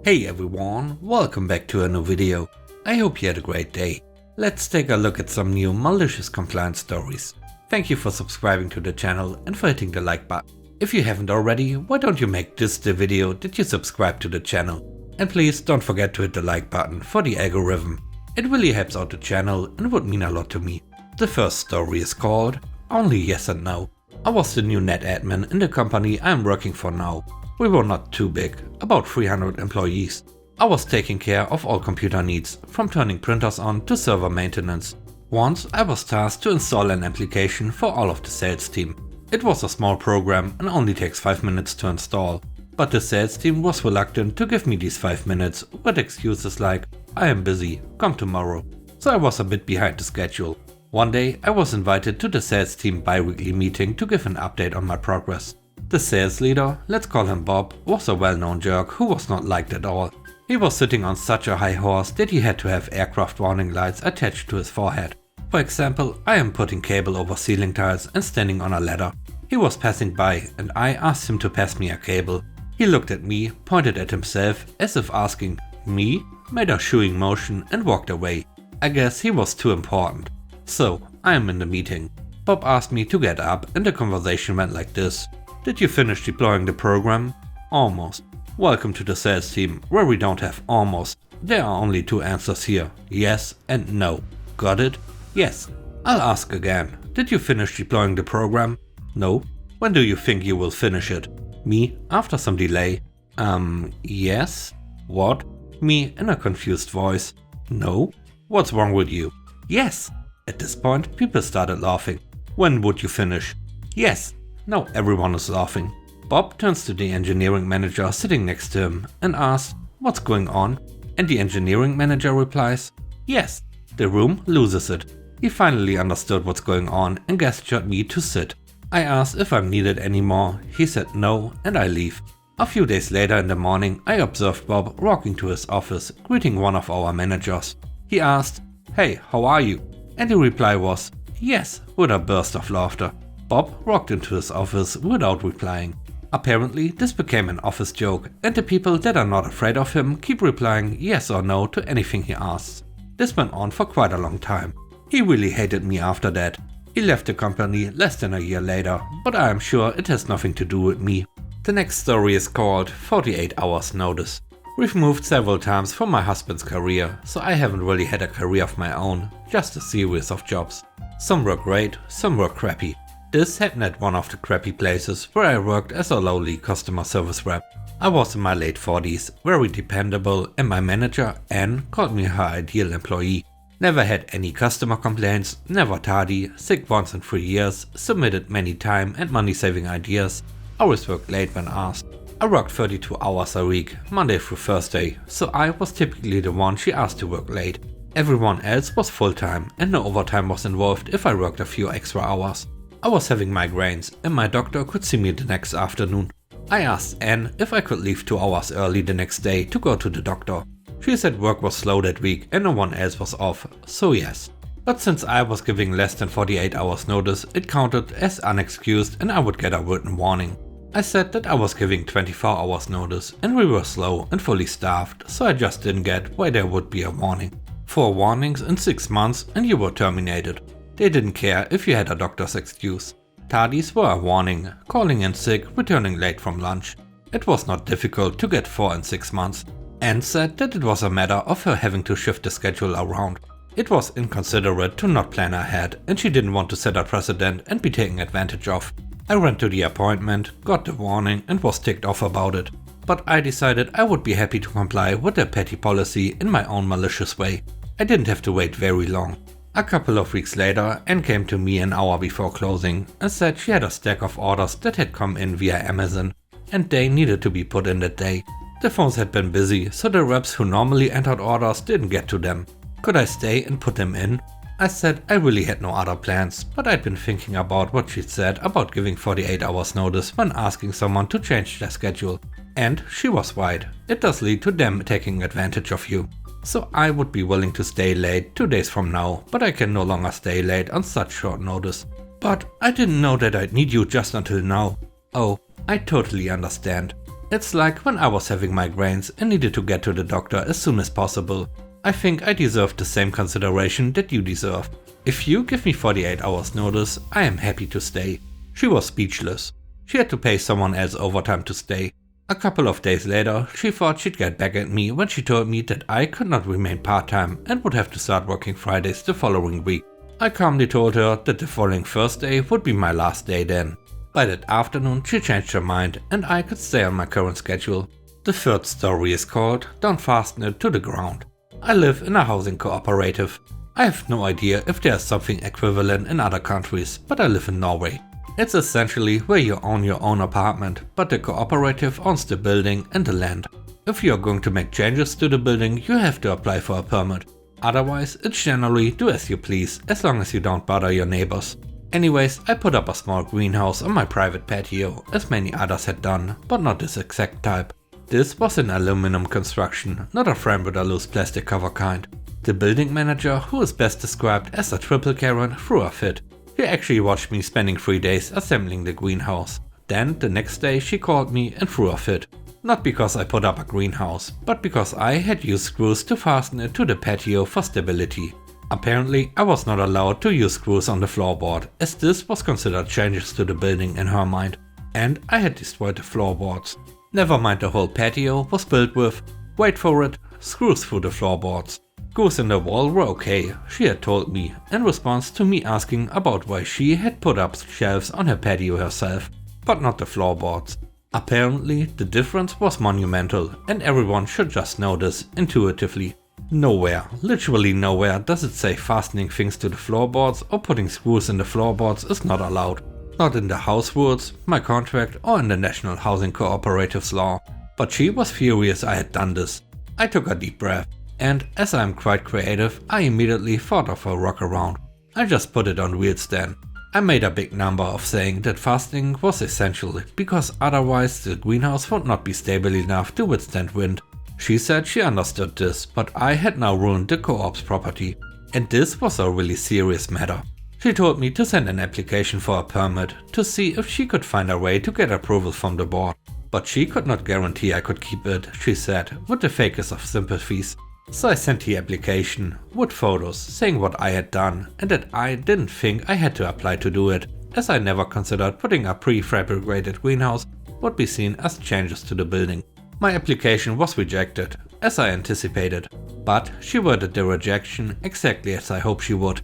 Hey everyone, welcome back to a new video. I hope you had a great day. Let's take a look at some new malicious compliance stories. Thank you for subscribing to the channel and for hitting the like button. If you haven't already, why don't you make this the video that you subscribe to the channel? And please don't forget to hit the like button for the algorithm. It really helps out the channel and would mean a lot to me. The first story is called Only Yes and No. I was the new net admin in the company I am working for now. We were not too big, about 300 employees. I was taking care of all computer needs, from turning printers on to server maintenance. Once I was tasked to install an application for all of the sales team. It was a small program and only takes 5 minutes to install. But the sales team was reluctant to give me these 5 minutes with excuses like, I am busy, come tomorrow. So I was a bit behind the schedule. One day I was invited to the sales team bi-weekly meeting to give an update on my progress. The sales leader, let's call him Bob, was a well-known jerk who was not liked at all. He was sitting on such a high horse that he had to have aircraft warning lights attached to his forehead. For example, I am putting cable over ceiling tiles and standing on a ladder. He was passing by and I asked him to pass me a cable. He looked at me, pointed at himself as if asking, me? Made a shooing motion and walked away. I guess he was too important. So, I am in the meeting. Bob asked me to get up and the conversation went like this. Did you finish deploying the program? Almost. Welcome to the sales team, where we don't have almost. There are only two answers here, yes and no. Got it? Yes. I'll ask again. Did you finish deploying the program? No. When do you think you will finish it? Me, after some delay. Yes. What? Me, in a confused voice. No. What's wrong with you? Yes. At this point, people started laughing. When would you finish? Yes. Now everyone is laughing. Bob turns to the engineering manager sitting next to him and asks, what's going on? And the engineering manager replies, yes. The room loses it. He finally understood what's going on and gestured me to sit. I asked if I'm needed anymore. He said no and I leave. A few days later in the morning, I observed Bob walking to his office, greeting one of our managers. He asked, hey, how are you? And the reply was, yes, with a burst of laughter. Bob walked into his office without replying. Apparently, this became an office joke, and the people that are not afraid of him keep replying yes or no to anything he asks. This went on for quite a long time. He really hated me after that. He left the company less than a year later, but I am sure it has nothing to do with me. The next story is called 48 Hours Notice. We've moved several times for my husband's career, so I haven't really had a career of my own, just a series of jobs. Some were great, some were crappy. This happened at one of the crappy places where I worked as a lowly customer service rep. I was in my late 40s, very dependable, and my manager, Anne, called me her ideal employee. Never had any customer complaints, never tardy, sick once in 3 years, submitted many time and money saving ideas, always worked late when asked. I worked 32 hours a week, Monday through Thursday, so I was typically the one she asked to work late. Everyone else was full-time and no overtime was involved if I worked a few extra hours. I was having migraines and my doctor could see me the next afternoon. I asked Anne if I could leave 2 hours early the next day to go to the doctor. She said work was slow that week and no one else was off, so yes. But since I was giving less than 48 hours notice, it counted as unexcused and I would get a written warning. I said that I was giving 24 hours notice and we were slow and fully staffed, so I just didn't get why there would be a warning. 4 warnings in 6 months and you were terminated. They didn't care if you had a doctor's excuse. Tardies were a warning, calling in sick, returning late from lunch. It was not difficult to get 4 in 6 months. Anne said that it was a matter of her having to shift the schedule around. It was inconsiderate to not plan ahead and she didn't want to set a precedent and be taken advantage of. I ran to the appointment, got the warning and was ticked off about it. But I decided I would be happy to comply with their petty policy in my own malicious way. I didn't have to wait very long. A couple of weeks later, Anne came to me an hour before closing and said she had a stack of orders that had come in via Amazon and they needed to be put in that day. The phones had been busy, so the reps who normally entered orders didn't get to them. Could I stay and put them in? I said I really had no other plans, but I'd been thinking about what she'd said about giving 48 hours notice when asking someone to change their schedule. And she was right, it does lead to them taking advantage of you. So I would be willing to stay late 2 days from now, but I can no longer stay late on such short notice. But I didn't know that I'd need you just until now. Oh, I totally understand. It's like when I was having migraines and needed to get to the doctor as soon as possible. I think I deserve the same consideration that you deserve. If you give me 48 hours notice, I am happy to stay. She was speechless. She had to pay someone else overtime to stay. A couple of days later, she thought she'd get back at me when she told me that I could not remain part-time and would have to start working Fridays the following week. I calmly told her that the following Thursday would be my last day then. By that afternoon she changed her mind and I could stay on my current schedule. The third story is called Don't Fasten It to the Ground. I live in a housing cooperative. I have no idea if there's something equivalent in other countries, but I live in Norway. It's essentially where you own your own apartment, but the cooperative owns the building and the land. If you are going to make changes to the building, you have to apply for a permit. Otherwise, it's generally do as you please, as long as you don't bother your neighbors. Anyways, I put up a small greenhouse on my private patio, as many others had done, but not this exact type. This was an aluminum construction, not a frame with a loose plastic cover kind. The building manager, who is best described as a triple Karen, threw a fit. She actually watched me spending 3 days assembling the greenhouse. Then, the next day, she called me and threw a fit. Not because I put up a greenhouse, but because I had used screws to fasten it to the patio for stability. Apparently, I was not allowed to use screws on the floorboard, as this was considered changes to the building in her mind. And I had destroyed the floorboards. Never mind, the whole patio was built with, wait for it, screws through the floorboards. Screws in the wall were okay, she had told me, in response to me asking about why she had put up shelves on her patio herself, but not the floorboards. Apparently, the difference was monumental, and everyone should just know this intuitively. Nowhere, literally nowhere, does it say fastening things to the floorboards or putting screws in the floorboards is not allowed. Not in the house rules, my contract, or in the National Housing Cooperatives law. But she was furious I had done this. I took a deep breath. And as I am quite creative, I immediately thought of a workaround. I just put it on wheels then. I made a big number of saying that fastening was essential, because otherwise the greenhouse would not be stable enough to withstand wind. She said she understood this, but I had now ruined the co-op's property. And this was a really serious matter. She told me to send an application for a permit, to see if she could find a way to get approval from the board. But she could not guarantee I could keep it, she said, with the fakest of sympathies. So I sent the application, with photos, saying what I had done and that I didn't think I had to apply to do it, as I never considered putting a prefabricated greenhouse would be seen as changes to the building. My application was rejected, as I anticipated, but she worded the rejection exactly as I hoped she would.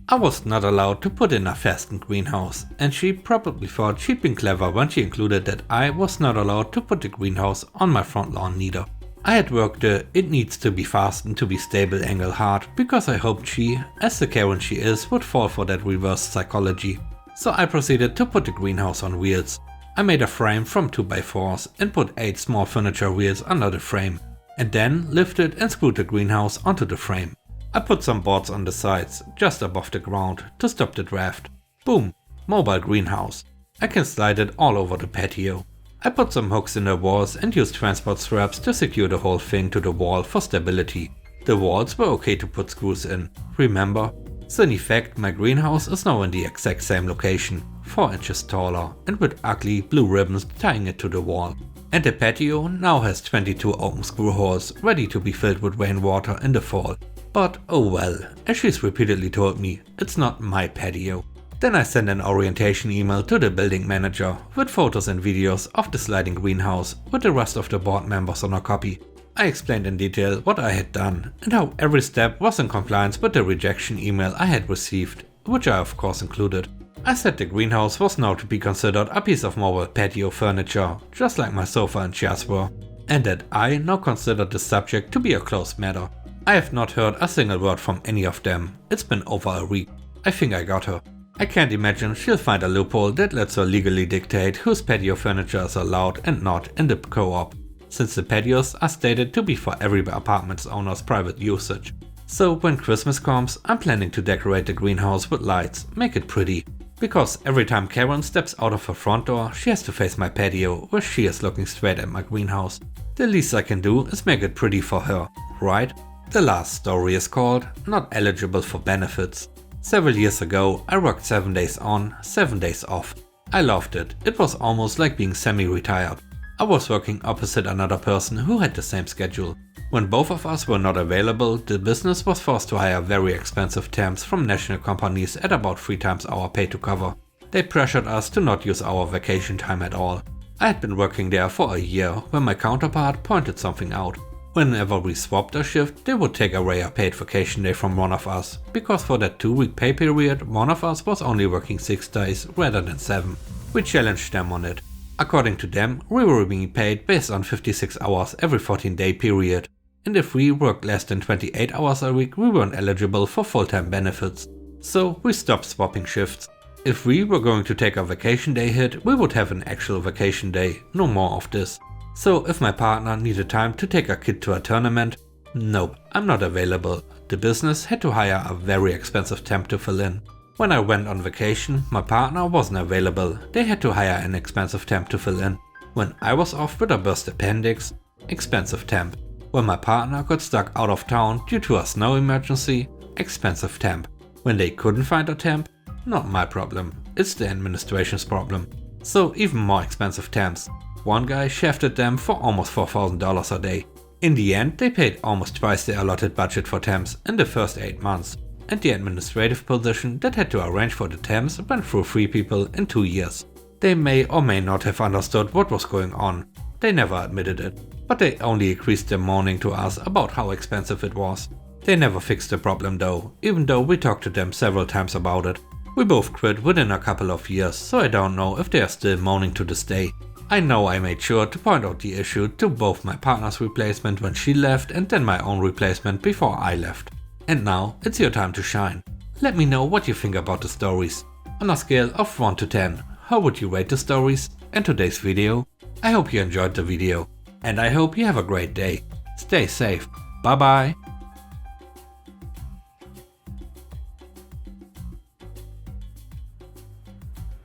I was not allowed to put in a fastened greenhouse, and she probably thought she'd been clever when she included that I was not allowed to put the greenhouse on my front lawn neither. I had worked the "it needs to be fastened to be stable" angle hard, because I hoped she, as the Karen she is, would fall for that reverse psychology. So I proceeded to put the greenhouse on wheels. I made a frame from 2x4s and put 8 small furniture wheels under the frame, and then lifted and screwed the greenhouse onto the frame. I put some boards on the sides, just above the ground, to stop the draft. Boom! Mobile greenhouse. I can slide it all over the patio. I put some hooks in the walls and used transport straps to secure the whole thing to the wall for stability. The walls were okay to put screws in, remember? So in effect, my greenhouse is now in the exact same location, 4 inches taller and with ugly blue ribbons tying it to the wall. And the patio now has 22 open screw holes ready to be filled with rainwater in the fall. But oh well, as she's repeatedly told me, it's not my patio. Then I sent an orientation email to the building manager with photos and videos of the sliding greenhouse with the rest of the board members on a copy. I explained in detail what I had done and how every step was in compliance with the rejection email I had received, which I of course included. I said the greenhouse was now to be considered a piece of mobile patio furniture, just like my sofa and chairs were, and that I now considered the subject to be a closed matter. I have not heard a single word from any of them. It's been over a week. I think I got her. I can't imagine she'll find a loophole that lets her legally dictate whose patio furniture is allowed and not in the co-op, since the patios are stated to be for every apartment owner's private usage. So when Christmas comes, I'm planning to decorate the greenhouse with lights, make it pretty. Because every time Karen steps out of her front door, she has to face my patio where she is looking straight at my greenhouse. The least I can do is make it pretty for her, right? The last story is called Not Eligible for Benefits. Several years ago, I worked 7 days on, 7 days off. I loved it. It was almost like being semi-retired. I was working opposite another person who had the same schedule. When both of us were not available, the business was forced to hire very expensive temps from national companies at about 3 times our pay to cover. They pressured us to not use our vacation time at all. I had been working there for a year when my counterpart pointed something out. Whenever we swapped a shift, they would take away a paid vacation day from one of us, because for that 2-week pay period, one of us was only working 6 days rather than 7. We challenged them on it. According to them, we were being paid based on 56 hours every 14-day period. And if we worked less than 28 hours a week, we weren't eligible for full-time benefits. So we stopped swapping shifts. If we were going to take a vacation day hit, we would have an actual vacation day, no more of this. So if my partner needed time to take a kid to a tournament, nope, I'm not available. The business had to hire a very expensive temp to fill in. When I went on vacation, my partner wasn't available. They had to hire an expensive temp to fill in. When I was off with a burst appendix, expensive temp. When my partner got stuck out of town due to a snow emergency, expensive temp. When they couldn't find a temp, not my problem, it's the administration's problem. So even more expensive temps. One guy shafted them for almost $4,000 a day. In the end, they paid almost twice the allotted budget for temps in the first 8 months. And the administrative position that had to arrange for the temps went through 3 people in 2 years. They may or may not have understood what was going on. They never admitted it. But they only increased their moaning to us about how expensive it was. They never fixed the problem though, even though we talked to them several times about it. We both quit within a couple of years, so I don't know if they are still moaning to this day. I know I made sure to point out the issue to both my partner's replacement when she left and then my own replacement before I left. And now it's your time to shine. Let me know what you think about the stories. On a scale of 1 to 10, how would you rate the stories and today's video? I hope you enjoyed the video. And I hope you have a great day. Stay safe. Bye bye.